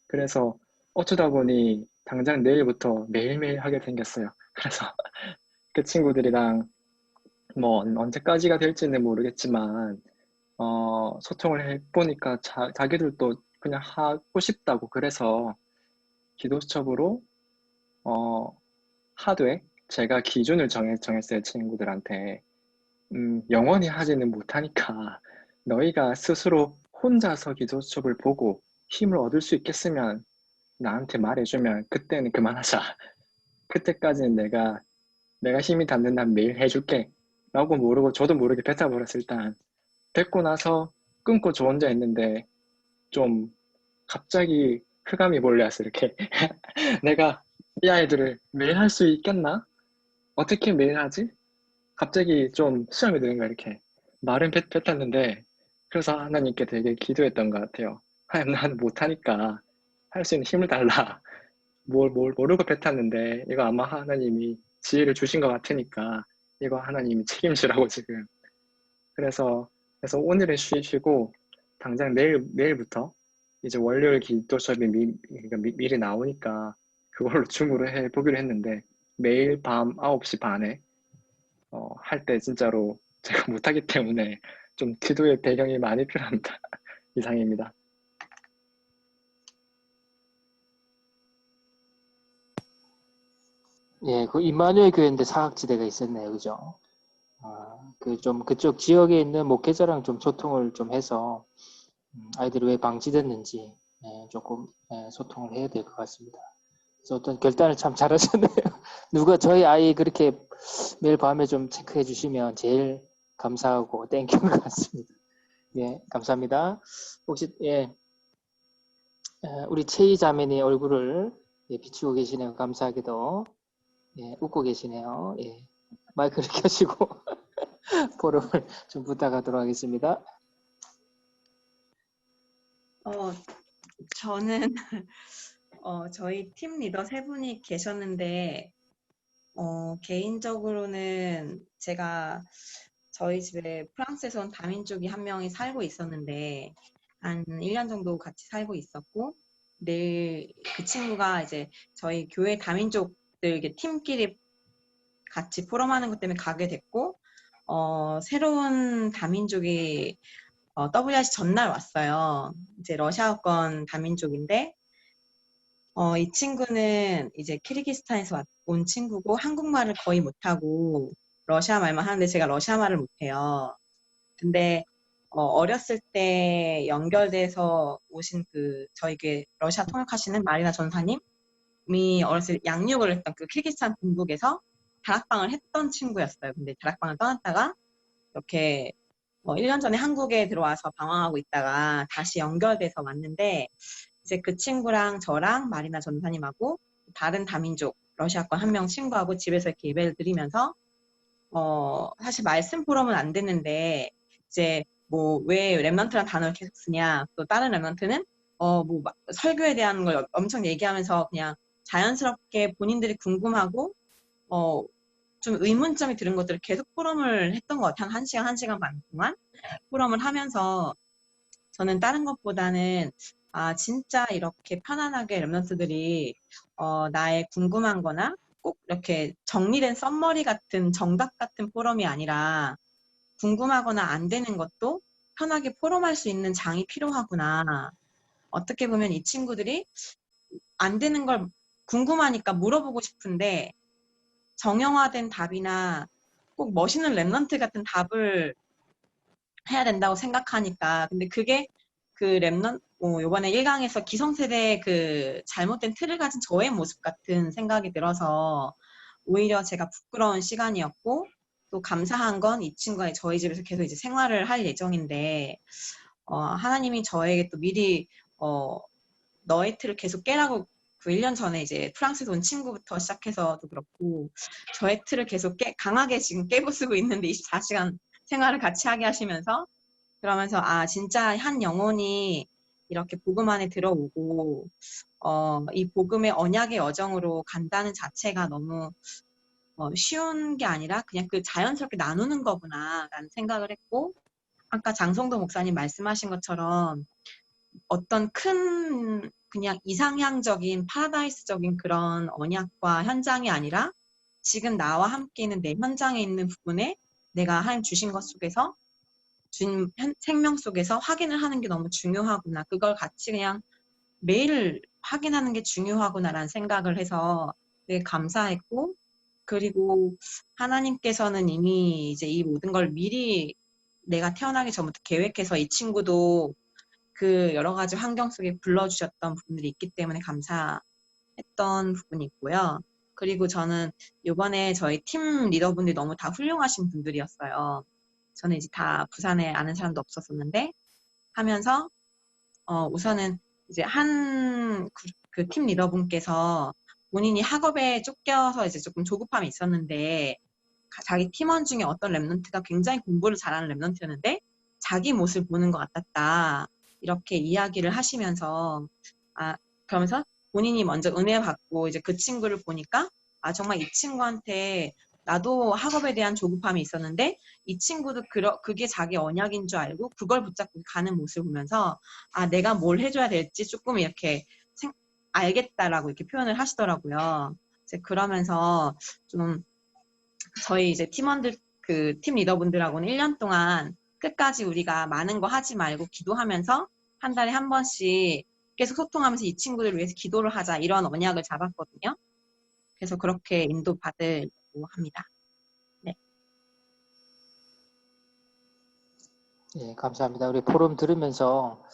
그래서 어쩌다 보니 당장 내일부터 매일매일 하게 생겼어요. 그래서 그 친구들이랑 뭐 언제까지가 될지는 모르겠지만 소통을 해보니까 자기들도 그냥 하고 싶다고 그래서 기도 수첩으로 하되 제가 기준을 정했어요. 친구들한테 영원히 하지는 못하니까 너희가 스스로 혼자서 기도 수첩을 보고 힘을 얻을 수 있겠으면 나한테 말해주면 그때는 그만하자. 그때까지는 내가 힘이 닿는다면 매일 해줄게 라고 모르고 저도 모르게 뱉어버렸을 일단 뱉고 나서 끊고 저 혼자 했는데 좀 갑자기 흑암이 몰려왔어 이렇게. 내가 이 아이들을 매일 할 수 있겠나? 어떻게 매일 하지? 갑자기 좀 수염이 드는 거야 이렇게. 말은 뱉었는데 그래서 하나님께 되게 기도했던 것 같아요. 하나님 나는 못하니까 할 수 있는 힘을 달라. 뭘 모르고 뱉었는데 이거 아마 하나님이 지혜를 주신 것 같으니까 이거 하나님이 책임지라고 지금. 그래서 오늘은 쉬고 당장 내일부터 이제 월요일 기도 수업이 그러니까 미리 나오니까 그걸로 줌으로 해보기로 했는데 매일 밤 9시 반에 할 때 진짜로 제가 못하기 때문에 좀 기도의 배경이 많이 필요합니다. 이상입니다. 예, 그 임마누엘 교회인데 사각지대가 있었네요, 그죠? 좀 그쪽 지역에 있는 목회자랑 좀 소통을 좀 해서 아이들이 왜 방치됐는지 조금 소통을 해야 될 것 같습니다. 그래서 어떤 결단을 참 잘하셨네요. 누가 저희 아이 그렇게 매일 밤에 좀 체크해 주시면 제일 감사하고 땡큐인 것 같습니다. 예, 감사합니다. 혹시 우리 최희 자매님 얼굴을 비추고 계시네요. 감사하게도 웃고 계시네요. 예, 마이크를 켜시고 포럼을 좀 부탁하도록 하겠습니다. 저는 저희 팀 리더 세 분이 계셨는데 개인적으로는 제가 저희 집에 프랑스에서 온 다민족이 한 명이 살고 있었는데 한 1년 정도 같이 살고 있었고 내일 그 친구가 이제 저희 교회 다민족들 이렇게 팀끼리 같이 포럼하는 것 때문에 가게 됐고 새로운 다민족이 WRC 전날 왔어요. 이제 러시아권 다민족인데 이 친구는 이제 키르기스탄에서 온 친구고 한국말을 거의 못하고 러시아 말만 하는데 제가 러시아 말을 못해요. 근데 어렸을 때 연결돼서 오신 저희 교회 러시아 통역하시는 마리나 전사님이 어렸을 때 양육을 했던 그 키르기스탄 본국에서 다락방을 했던 친구였어요. 근데 다락방을 떠났다가 이렇게 1년 전에 한국에 들어와서 방황하고 있다가 다시 연결돼서 왔는데 이제 그 친구랑 저랑 마리나 전사님하고 다른 다민족 러시아권 한 명 친구하고 집에서 이렇게 예배를 드리면서 사실 말씀 포럼은 안 됐는데 이제 뭐 왜 랩런트란 단어를 계속 쓰냐 또 다른 랩런트는 뭐 설교에 대한 걸 엄청 얘기하면서 그냥 자연스럽게 본인들이 궁금하고 좀 의문점이 드는 것들을 계속 포럼을 했던 것 같아요. 한 1시간 반 동안 포럼을 하면서 저는 다른 것보다는 진짜 이렇게 편안하게 랩런트들이 나의 궁금한 거나 꼭 이렇게 정리된 썸머리 같은 정답 같은 포럼이 아니라 궁금하거나 안 되는 것도 편하게 포럼할 수 있는 장이 필요하구나. 어떻게 보면 이 친구들이 안 되는 걸 궁금하니까 물어보고 싶은데 정형화된 답이나 꼭 멋있는 랩런트 같은 답을 해야 된다고 생각하니까 근데 그게 요번에 1강에서 기성세대의 그 잘못된 틀을 가진 저의 모습 같은 생각이 들어서 오히려 제가 부끄러운 시간이었고 또 감사한 건 이 친구가 저희 집에서 계속 이제 생활을 할 예정인데 하나님이 저에게 또 미리 너의 틀을 계속 깨라고 그 1년 전에 이제 프랑스에서 온 친구부터 시작해서도 그렇고 저의 틀을 계속 강하게 지금 깨부수고 있는데 24시간 생활을 같이 하게 하시면서 그러면서 진짜 한 영혼이 이렇게 복음 안에 들어오고 이 복음의 언약의 여정으로 간다는 자체가 너무 쉬운 게 아니라 그냥 그 자연스럽게 나누는 거구나 라는 생각을 했고 아까 장성도 목사님 말씀하신 것처럼 어떤 큰 그냥 이상향적인 파라다이스적인 그런 언약과 현장이 아니라 지금 나와 함께 있는 내 현장에 있는 부분에 내가 하나님 주신 것 속에서 주님 생명 속에서 확인을 하는 게 너무 중요하구나. 그걸 같이 그냥 매일 확인하는 게 중요하구나라는 생각을 해서 되게 감사했고, 그리고 하나님께서는 이미 이제 이 모든 걸 미리 내가 태어나기 전부터 계획해서 이 친구도 그 여러 가지 환경 속에 불러주셨던 부분들이 있기 때문에 감사했던 부분이 있고요. 그리고 저는 이번에 저희 팀 리더분들이 너무 다 훌륭하신 분들이었어요. 저는 이제 다 부산에 아는 사람도 없었었는데 하면서 우선은 이제 한 그 팀 리더분께서 본인이 학업에 쫓겨서 이제 조금 조급함이 있었는데 자기 팀원 중에 어떤 랩런트가 굉장히 공부를 잘하는 랩런트였는데 자기 모습을 보는 것 같았다. 이렇게 이야기를 하시면서 그러면서 본인이 먼저 은혜 받고 이제 그 친구를 보니까 정말 이 친구한테 나도 학업에 대한 조급함이 있었는데 이 친구도 그게 자기 언약인 줄 알고 그걸 붙잡고 가는 모습을 보면서 내가 뭘 해줘야 될지 조금 이렇게 알겠다라고 이렇게 표현을 하시더라고요. 이제 그러면서 좀 저희 이제 팀원들 그 팀 리더분들하고는 1년 동안 끝까지 우리가 많은 거 하지 말고 기도하면서 한 달에 한 번씩 계속 소통하면서 이 친구들을 위해서 기도를 하자 이런 언약을 잡았거든요. 그래서 그렇게 인도받으려고 합니다. 네. 예, 감사합니다. 우리 포럼 들으면서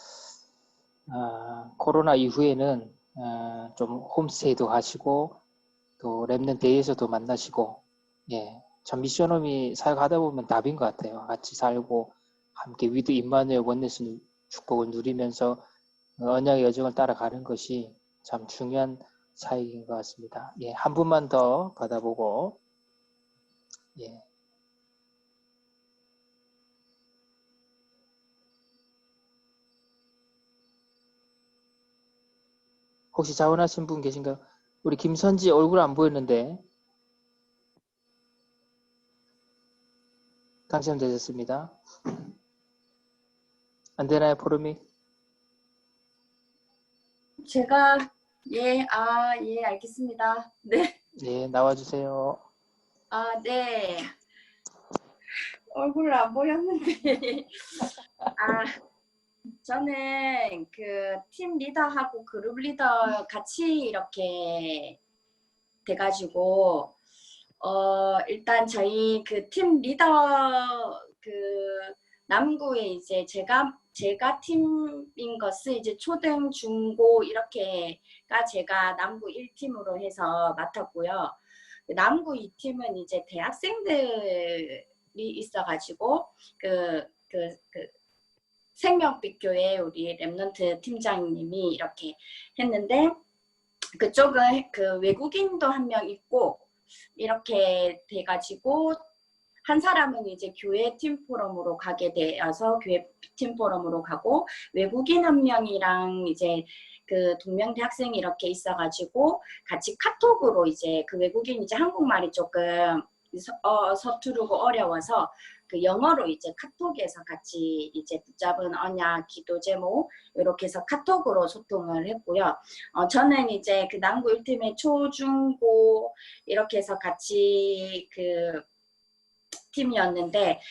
코로나 이후에는 좀 홈스테이도 하시고 또 랩넌트에서도 만나시고, 예, 참 미션홈이 사역하다 보면 답인 것 같아요. 같이 살고 함께 위드 임마누엘 원네스 축복을 누리면서 언약의 여정을 따라가는 것이 참 중요한 사역인 것 같습니다. 예, 한 분만 더 받아보고, 예. 혹시 자원하신 분 계신가요? 우리 김선지 얼굴 안 보였는데 당첨되셨습니다. 안 되나요, 포럼이? 제가 예, 예, 알겠습니다. 네. 예, 나와주세요. 네. 얼굴을 안 보였는데. 저는 그 팀 리더하고 그룹 리더 같이 이렇게 돼가지고 일단 저희 그 팀 리더 그 남구에 이제 제가 팀인 것은 이제 초등, 중고 이렇게가 제가 남구 1팀으로 해서 맡았고요. 남구 2팀은 이제 대학생들이 있어가지고 그 생명빛 교회 우리 랩넌트 팀장님이 이렇게 했는데 그쪽은 그 외국인도 한 명 있고 이렇게 돼가지고 한 사람은 이제 교회 팀 포럼으로 가게 되어서 교회 팀 포럼으로 가고 외국인 한 명이랑 이제 그 동명대 학생이 이렇게 있어가지고 같이 카톡으로 이제 그 외국인 이제 한국말이 조금 서투르고 어려워서 그 영어로 이제 카톡에서 같이 이제 붙잡은 언약, 기도 제목 이렇게 해서 카톡으로 소통을 했고요. 저는 이제 그 남구 1팀의 초, 중, 고 이렇게 해서 같이 그 팀이었는데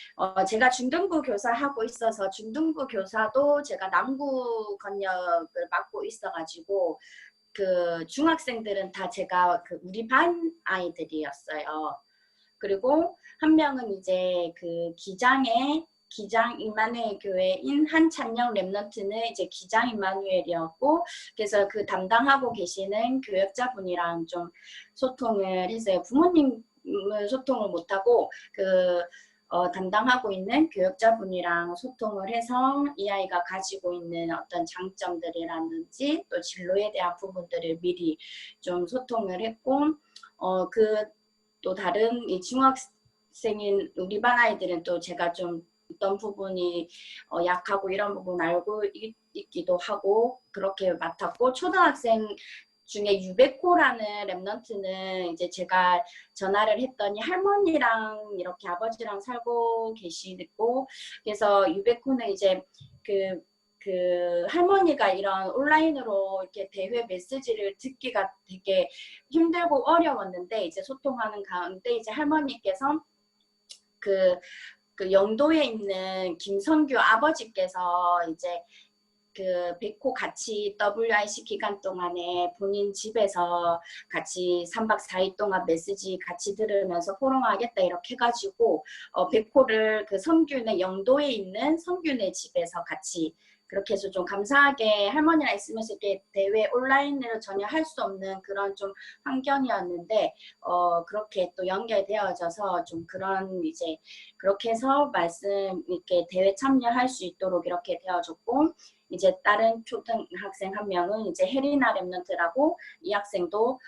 제가 중등부 교사하고 있어서 중등부 교사도 제가 남구 권역을 맡고 있어가지고 그 중학생들은 다 제가 그 우리 반 아이들이었어요. 그리고 한 명은 이제 그 기장 이마누엘 교회인 한찬영 랩넌트는 이제 기장 이마누엘이었고 그래서 그 담당하고 계시는 교역자분이랑 좀 소통을 했어요. 부모님은 소통을 못하고 그 담당하고 있는 교역자분이랑 소통을 해서 이 아이가 가지고 있는 어떤 장점들이라든지 또 진로에 대한 부분들을 미리 좀 소통을 했고 또 다른 이 중학생인 우리 반 아이들은 또 제가 좀 어떤 부분이 약하고 이런 부분 알고 있기도 하고 그렇게 맡았고 초등학생 중에 유베코라는 랩넌트는 이제 제가 전화를 했더니 할머니랑 이렇게 아버지랑 살고 계시고, 그래서 유베코는 이제 그 할머니가 이런 온라인으로 이렇게 대회 메시지를 듣기가 되게 힘들고 어려웠는데, 이제 소통하는 가운데 이제 할머니께서 그 영도에 있는 김성규 아버지께서 이제 그 백호 같이 WIC 기간 동안에 본인 집에서 같이 3박 4일 동안 메시지 같이 들으면서 포럼하겠다 이렇게 해가지고 백호를 그 성균의 영도에 있는 성균의 집에서 같이 그렇게 해서 좀 감사하게 할머니랑 있으면서 이렇게 대회 온라인으로 전혀 할 수 없는 그런 좀 환경이었는데 그렇게 또 연결되어져서 좀 그런 이제 그렇게 해서 이렇게 대회 참여할 수 있도록 이렇게 되어졌고, 이제 다른 초등학생 한 명은 이제 혜리나 랩넌트라고 이 학생도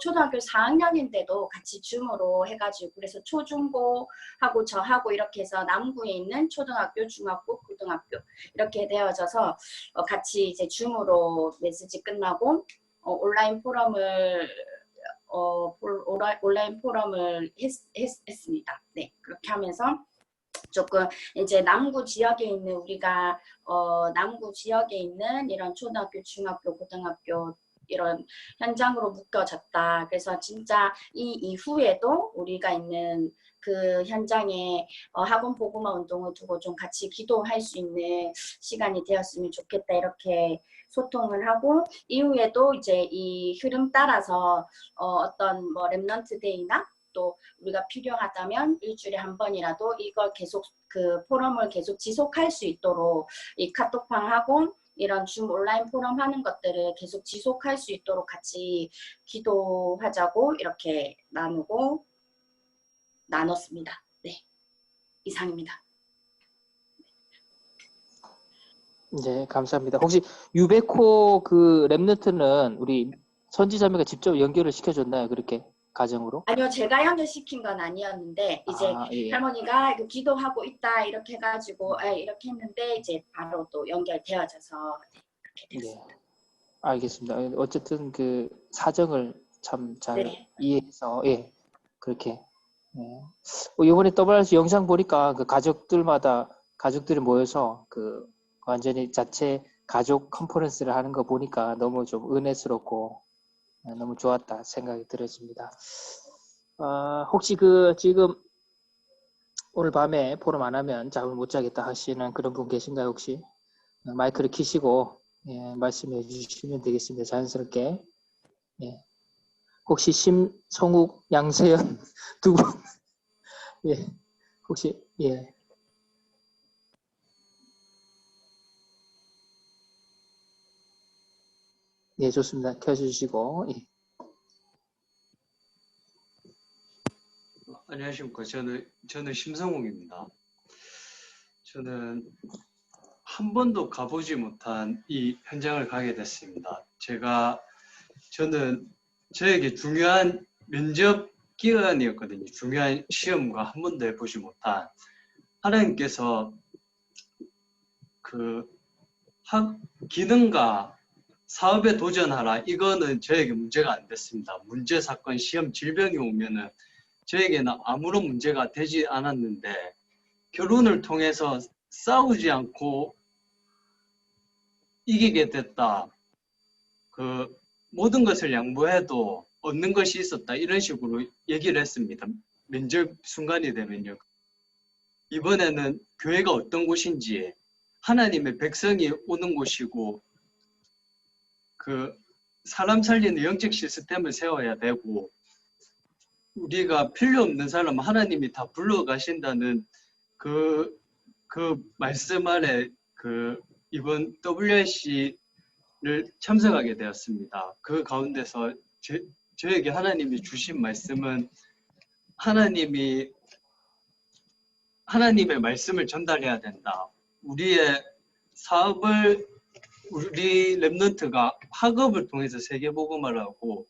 초등학교 4학년인데도 같이 줌으로 해가지고 그래서 초중고하고 저하고 이렇게 해서 남구에 있는 초등학교, 중학교, 고등학교 이렇게 되어져서 같이 이제 줌으로 메시지 끝나고 온라인 포럼을 했습니다. 네, 그렇게 하면서 조금 이제 남구 지역에 있는 우리가 남구 지역에 있는 이런 초등학교, 중학교, 고등학교 이런 현장으로 묶여졌다. 그래서 진짜 이 이후에도 우리가 있는 그 현장에 학원 복음화 운동을 두고 좀 같이 기도할 수 있는 시간이 되었으면 좋겠다 이렇게 소통을 하고, 이후에도 이제 이 흐름 따라서 어떤 뭐 랩넌트 데이나 또 우리가 필요하다면 일주일에 한 번이라도 이걸 계속 그 포럼을 계속 지속할 수 있도록 이 카톡방하고 이런 줌 온라인 포럼 하는 것들을 계속 지속할 수 있도록 같이 기도하자고 이렇게 나눴습니다. 네, 이상입니다. 네, 감사합니다. 혹시 유베코 그 랩넌트는 우리 선지자매가 직접 연결을 시켜줬나요? 그렇게 가정으로? 아니요, 제가 연결시킨 건 아니었는데 이제 예. 할머니가 기도하고 있다 이렇게 해가지고 이렇게 했는데 이제 바로 또 연결되어져서 그렇게 됐습니다. 네, 알겠습니다. 어쨌든 그 사정을 참 잘 네. 이해해서 그렇게 이번에 WRC 영상 보니까 그 가족들이 모여서 그 완전히 자체 가족 컨퍼런스를 하는 거 보니까 너무 좀 은혜스럽고 너무 좋았다 생각이 들었습니다. 혹시 지금 오늘 밤에 포럼 안 하면 잠을 못 자겠다 하시는 그런 분 계신가요? 혹시 마이크를 켜시고 말씀해 주시면 되겠습니다. 자연스럽게. 혹시 심성욱, 양세연 두 분 혹시 좋습니다. 켜주시고. 안녕하십니까. 저는 심성욱입니다. 저는 한 번도 가보지 못한 이 현장을 가게 됐습니다. 저는 저에게 중요한 면접 기간이었거든요. 중요한 시험과 한 번도 해보지 못한 하나님께서 그 기능과 사업에 도전하라. 이거는 저에게 문제가 안 됐습니다. 문제, 사건, 시험, 질병이 오면은 저에게는 아무런 문제가 되지 않았는데 결혼을 통해서 싸우지 않고 이기게 됐다. 그 모든 것을 양보해도 얻는 것이 있었다. 이런 식으로 얘기를 했습니다. 면접 순간이 되면요. 이번에는 교회가 어떤 곳인지, 하나님의 백성이 오는 곳이고 그 사람 살리는 영적 시스템을 세워야 되고 우리가 필요 없는 사람 하나님이 다 불러가신다는 그 말씀 아래 이번 WRC를 참석하게 되었습니다. 그 가운데서 저에게 하나님이 주신 말씀은 하나님의 말씀을 전달해야 된다. 우리의 사업을 우리 랩넌트가 학업을 통해서 세계복음화를 하고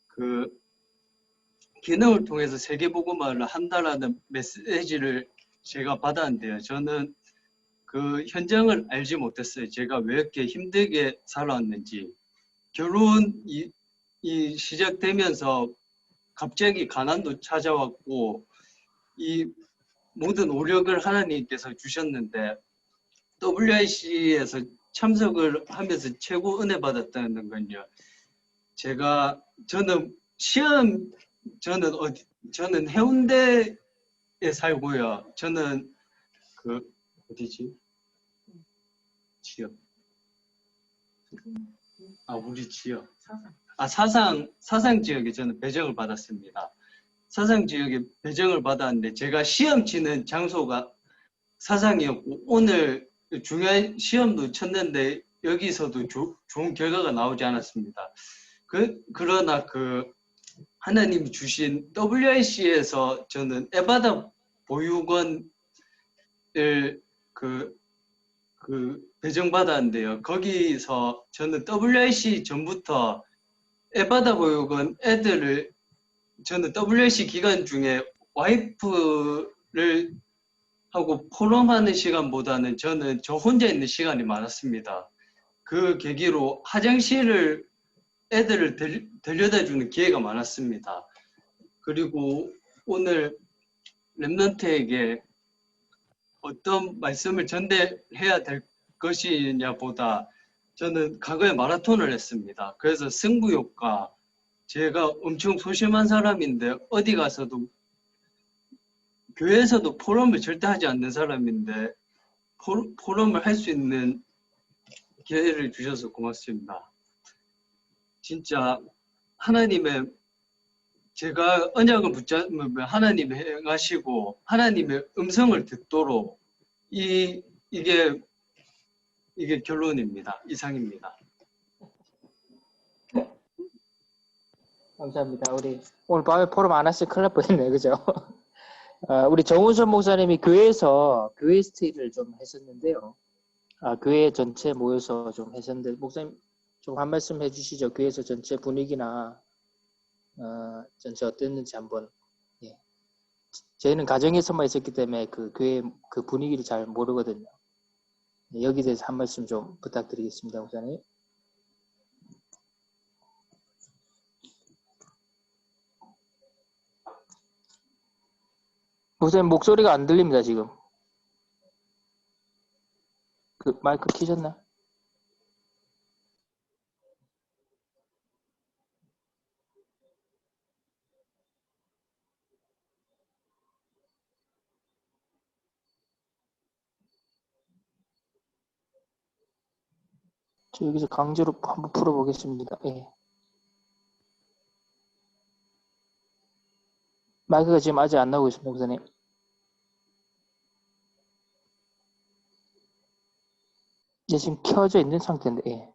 그 기능을 통해서 세계복음화를 한다라는 메시지를 제가 받았는데요. 저는 그 현장을 알지 못했어요. 제가 왜 이렇게 힘들게 살아왔는지. 결혼 이 시작되면서 갑자기 가난도 찾아왔고 이 모든 오력을 하나님께서 주셨는데 WIC에서 참석을 하면서 최고 은혜 받았다는 건요. 저는 저는 해운대에 살고요. 저는 어디지? 지역. 우리 지역. 사상 지역에 저는 배정을 받았습니다. 사상 지역에 배정을 받았는데 제가 시험 치는 장소가 사상이었고 오늘 중요한 시험도 쳤는데 여기서도 좋은 결과가 나오지 않았습니다. 그러나 하나님이 주신 WIC에서 저는 에바다 보육원을 배정받았는데요. 거기서 저는 WIC 전부터 에바다 보육원 애들을 저는 WIC 기간 중에 와이프를 하고 포럼하는 시간보다는 저는 저 혼자 있는 시간이 많았습니다. 그 계기로 화장실을 애들을 데려다 주는 기회가 많았습니다. 그리고 오늘 랩런트에게 어떤 말씀을 전달해야 될 것이냐보다 저는 과거에 마라톤을 했습니다. 그래서 승부욕과 제가 엄청 소심한 사람인데 어디 가서도 교회에서도 포럼을 절대 하지 않는 사람인데 포럼을 할 수 있는 기회를 주셔서 고맙습니다. 진짜 제가 언약을 붙잡으면 하나님이 행하시고 하나님의 음성을 듣도록 이게 결론입니다. 이상입니다. 감사합니다. 우리 오늘 밤에 포럼 안 하시면 큰일 날 뻔했네요. 그죠? 우리 정우선 목사님이 교회에서 교회 스테이를 좀 했었는데요. 교회 전체 모여서 좀 했었는데 목사님 좀 한 말씀 해주시죠. 교회에서 전체 분위기나 전체 어땠는지 한번. 예. 저희는 가정에서만 있었기 때문에 그 교회 그 분위기를 잘 모르거든요. 예, 여기에 대해서 한 말씀 좀 부탁드리겠습니다, 목사님. 목사님 목소리가 안 들립니다 지금. 마이크 켜졌나? 저 여기서 강제로 한번 풀어보겠습니다. 예. 마이크가 지금 아직 안 나오고 있습니다, 목사님. 이제 지금 켜져 있는 상태인데, 예.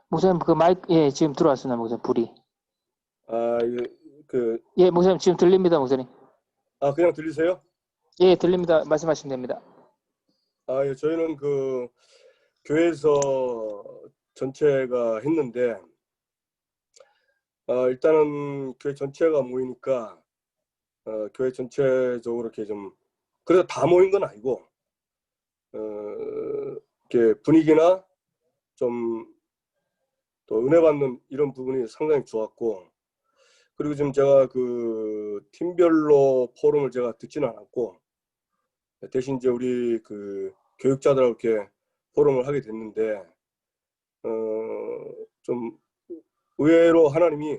목사님, 마이크, 예, 지금 들어왔습니다, 목사님, 불이. 예, 목사님, 지금 들립니다, 목사님. 그냥 들리세요? 예, 들립니다. 말씀하시면 됩니다. 예, 저희는 교회에서 전체가 했는데, 일단은 교회 전체가 모이니까, 교회 전체적으로 이렇게 그래도 다 모인 건 아니고, 이렇게 분위기나 또 은혜 받는 이런 부분이 상당히 좋았고, 그리고 지금 제가 팀별로 포럼을 제가 듣지는 않았고, 대신 이제 우리 교육자들하고 이렇게 포럼을 하게 됐는데, 좀 의외로 하나님이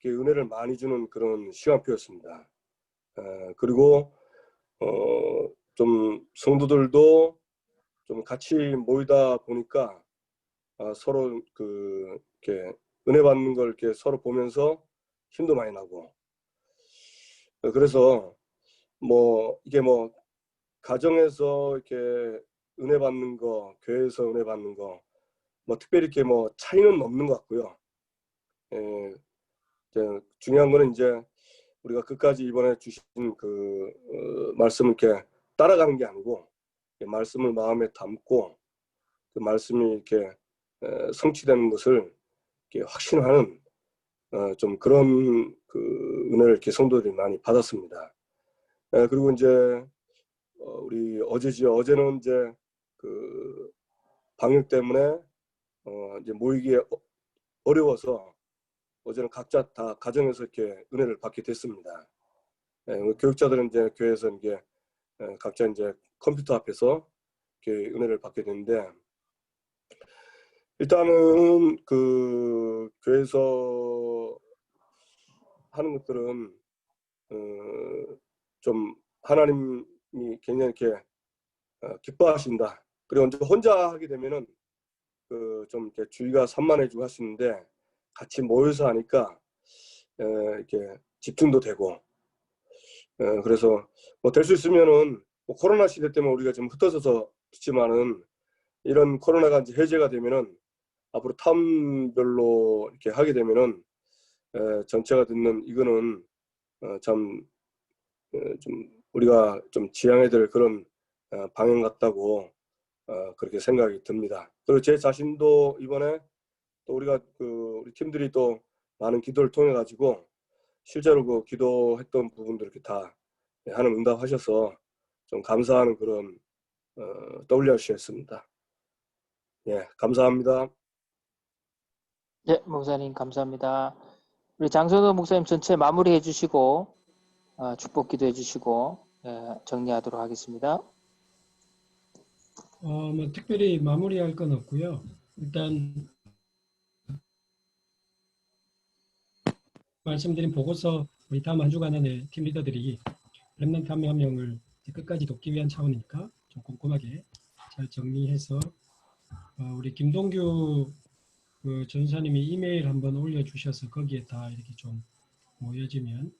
이렇게 은혜를 많이 주는 그런 시간표였습니다. 그리고 좀 성도들도 좀 같이 모이다 보니까 서로 이렇게 은혜 받는 걸 이렇게 서로 보면서 힘도 많이 나고, 그래서 이게 가정에서 이렇게 은혜 받는 거, 교회에서 은혜 받는 거, 특별히 이렇게 차이는 없는 것 같고요. 중요한 거는 이제 우리가 끝까지 이번에 주신 말씀을 이렇게 따라가는 게 아니고, 말씀을 마음에 담고 그 말씀이 이렇게 성취되는 것을 이렇게 확신하는 좀 그런 은혜를 이렇게 성도들이 많이 받았습니다. 그리고 이제 우리 어제는 이제 그 방역 때문에 이제 모이기 어려워서 어제는 각자 다 가정에서 이렇게 은혜를 받게 됐습니다. 교육자들은 이제 교회에서 이제 각자 이제 컴퓨터 앞에서 이렇게 은혜를 받게 됐는데, 일단은 그 교회에서 하는 것들은 좀 하나님이 굉장히 이렇게 기뻐하신다. 그리고 혼자 하게 되면은 그 좀 이렇게 주의가 산만해지고 하시는데, 같이 모여서 하니까 이렇게 집중도 되고, 그래서 뭐 될 수 있으면은 뭐 코로나 시대 때문에 우리가 좀 흩어져서 있지만은, 이런 코로나가 이제 해제가 되면은 앞으로 타운별로 이렇게 하게 되면은 전체가 듣는 이거는 참 좀 우리가 좀 지향해야 될 그런 방향 같다고 그렇게 생각이 듭니다. 그리고 제 자신도 이번에 또 우리가 우리 팀들이 또 많은 기도를 통해 가지고 실제로 그 기도했던 부분들 이렇게 다 하는 응답하셔서 좀 감사하는 그런 WRC였습니다. 예, 감사합니다. 네, 목사님 감사합니다. 우리 장선호 목사님 전체 마무리해 주시고 축복 기도해 주시고 정리하도록 하겠습니다. 뭐 특별히 마무리할 건 없고요. 일단 말씀드린 보고서 우리 다음 한 주간 안에 팀 리더들이 렘넌트 한 명 한 명을 끝까지 돕기 위한 차원이니까 좀 꼼꼼하게 잘 정리해서 우리 김동규 그 전사님이 이메일 한번 올려주셔서 거기에 다 이렇게 좀 모여지면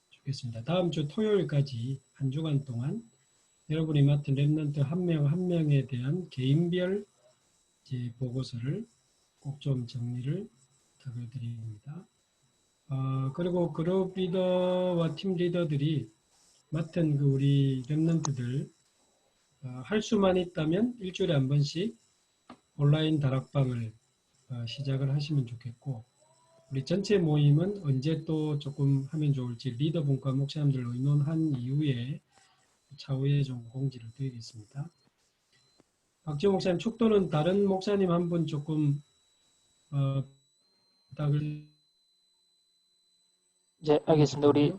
좋겠습니다. 다음 주 토요일까지 한 주간 동안 여러분이 맡은 렘넌트 한 명 한 명에 대한 개인별 이제 보고서를 꼭 좀 정리를 부탁드립니다. 그리고 그룹 리더와 팀 리더들이 맡은 그 우리 렘넌트들 할 수만 있다면 일주일에 한 번씩 온라인 다락방을 시작을 하시면 좋겠고, 우리 전체 모임은 언제 또 조금 하면 좋을지 리더분과 목사님들로 의논한 이후에 차후에 좀 공지를 드리겠습니다. 박지호 목사님, 축도는 다른 목사님 한 분 조금 부탁을. 네, 알겠습니다. 우리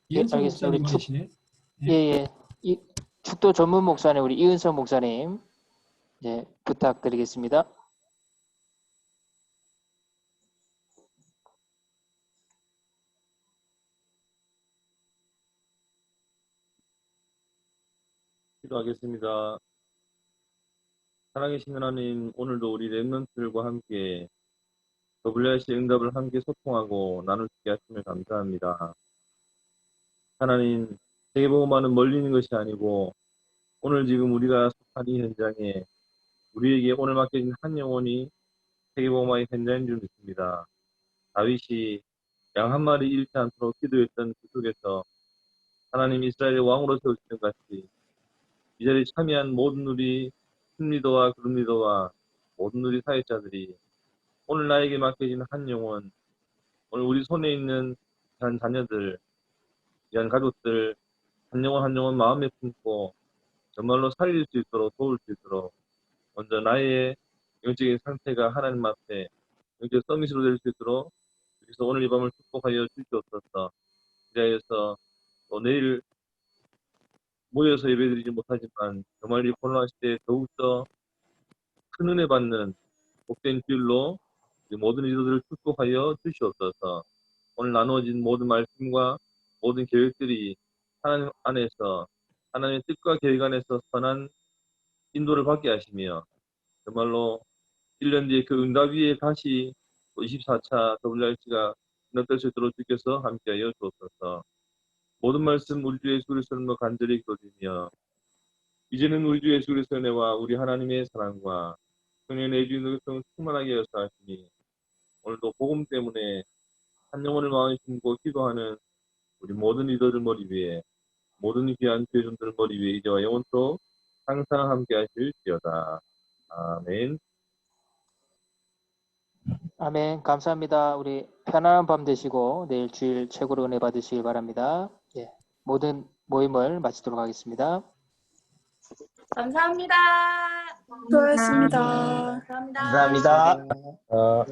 이은성 알겠습니다. 우리 목사님 계시네. 예. 축도 전문 목사님 우리 이은성 목사님 부탁드리겠습니다. 기도하겠습니다. 사랑하신 하나님, 오늘도 우리 렘넌트들과 함께 WRC 응답을 함께 소통하고 나눌 수 있게 하심을 감사합니다. 하나님, 세계복음화는 멀리 있는 것이 아니고 오늘 지금 우리가 속한 이 현장에 우리에게 오늘 맡겨진 한 영혼이 세계복음화의 현장인 줄 믿습니다. 다윗이 양 한 마리 잃지 않도록 기도했던 그 속에서 하나님 이스라엘의 왕으로 세우시는 같이 이 자리에 참여한 모든 우리 팀 리더와 그룹 리더와 모든 우리 사역자들이 오늘 나에게 맡겨진 한 영혼, 오늘 우리 손에 있는 한 자녀들, 한 가족들 한 영혼 한 영혼 마음에 품고 정말로 살릴 수 있도록 도울 수 있도록 먼저 나의 영적인 상태가 하나님 앞에 영적 서밋으로 될 수 있도록 그래서 오늘 이 밤을 축복하여 주시옵소서. 이 자리에서 또 내일 모여서 예배드리지 못하지만 정말 이 코로나 시대에 더욱더 큰 은혜 받는 복된 길로 모든 리더들을 축복하여 주시옵소서. 오늘 나누어진 모든 말씀과 모든 계획들이 하나님 안에서 하나님의 뜻과 계획 안에서 선한 인도를 받게 하시며 정말로 1년 뒤에 그 응답 위에 다시 24차 WRC가 응답될 수 있도록 주께서 함께하여 주옵소서. 모든 말씀 우리 주 예수 그리스도로 간절히 기도드리며 이제는 우리 주 예수 그리스도의 은혜와 우리 하나님의 사랑과 성령의 내주인 능력을 충만하게 하여서 하시니 오늘도 복음 때문에 한 영혼을 마음에 품고 기도하는 우리 모든 리더들 머리 위에 모든 귀한 교회종들 머리 위에 이제와 영원토록 항상 함께 하실지어다. 아멘. 아멘. 감사합니다. 우리 편안한 밤 되시고 내일 주일 최고로 은혜 받으시길 바랍니다. 예, 모든 모임을 마치도록 하겠습니다. 감사합니다. 수고하셨습니다. 감사합니다. 감사합니다. 어,